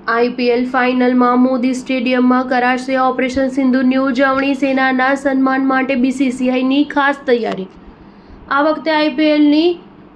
IPL ફાઇનલમાં મોદી સ્ટેડિયમમાં કરાશે ઓપરેશન સિંદૂરની ઉજવણી, સેનાના સન્માન માટે બીસીસીઆઈની ખાસ તૈયારી। આ વખતે આઈપીએલની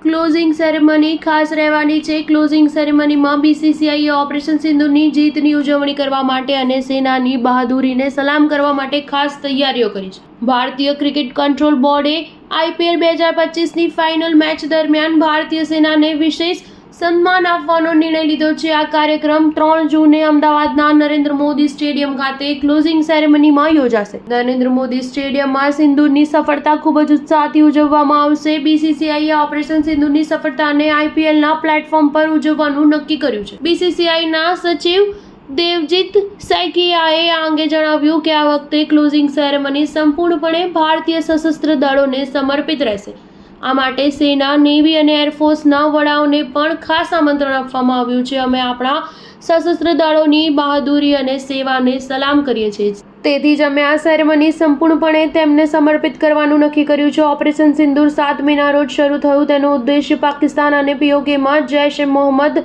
ક્લોઝિંગ સેરેમની ખાસ રહેવાની છે। ક્લોઝિંગ સેરેમનીમાં બીસીસીઆઈએ ઓપરેશન સિંદૂરની જીતની ઉજવણી કરવા માટે અને સેનાની બહાદુરીને સલામ કરવા માટે ખાસ તૈયારીઓ કરી છે। ભારતીય ક્રિકેટ કંટ્રોલ બોર્ડે આઈપીએલ 2025ની ફાઇનલ મેચ દરમિયાન ભારતીય સેનાને વિશેષ સન્માન આપવાનો નિર્ણય લીધો છે। આ કાર્યક્રમ 3 જૂને અમદાવાદના નરેન્દ્ર મોદી સ્ટેડિયમ ખાતે ક્લોઝિંગ સેરેમનીમાં યોજાશે। નરેન્દ્ર મોદી સ્ટેડિયમમાં સિંદૂરની સફળતા ખૂબ જ ઉત્સાહથી ઉજવવામાં આવશે। બીસીસીઆઈએ ઓપરેશન સિંદૂરની સફળતાને આઈપીએલના પ્લેટફોર્મ પર ઉજવવાનું નક્કી કર્યું છે। બીસીસીઆઈના સચિવ દેવજીત સૈકિયાએ આ અંગે જણાવ્યું કે આ વખતે ક્લોઝિંગ સેરેમની સંપૂર્ણપણે ભારતીય સશસ્ત્ર દળોને સમર્પિત રહેશે। આ માટે સેના, નેવી અને એરફોર્સના વડાઓને પણ ખાસ આમંત્રણ આપવામાં આવ્યું છે। અમે આપણા સશસ્ત્ર દળોની બહાદુરી અને સેવાને સલામ કરીએ છીએ, તેથી જ અમે આ સેરેમની સંપૂર્ણપણે તેમને સમર્પિત કરવાનું નક્કી કર્યું છે। ઓપરેશન સિંદૂર 7 મેના રોજ શરૂ થયું। તેનો ઉદ્દેશ્ય પાકિસ્તાન અને પીઓકેમાં જૈશ-એ-મોહમ્મદ,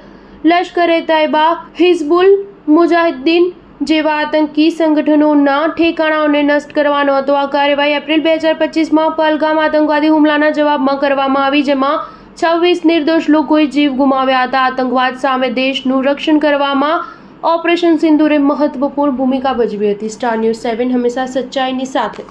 લશ્કર-એ-તૈયબા, હિઝબુલ મુજાહિદ્દીન જેવા આતંકી સંગઠનોના ઠેકાણાઓને નષ્ટ કરવાનો હતો। આ કાર્યવાહી એપ્રિલ 2025માં પહલગામ આતંકવાદી હુમલાના જવાબમાં કરવામાં આવી, જેમાં 26 નિર્દોષ લોકોએ જીવ ગુમાવ્યા હતા। આતંકવાદ સામે દેશનું રક્ષણ કરવામાં ઓપરેશન સિંદૂરે મહત્વપૂર્ણ ભૂમિકા ભજવી હતી। સ્ટાર ન્યૂઝ 7 હંમેશા સચ્ચાઈની સાથે।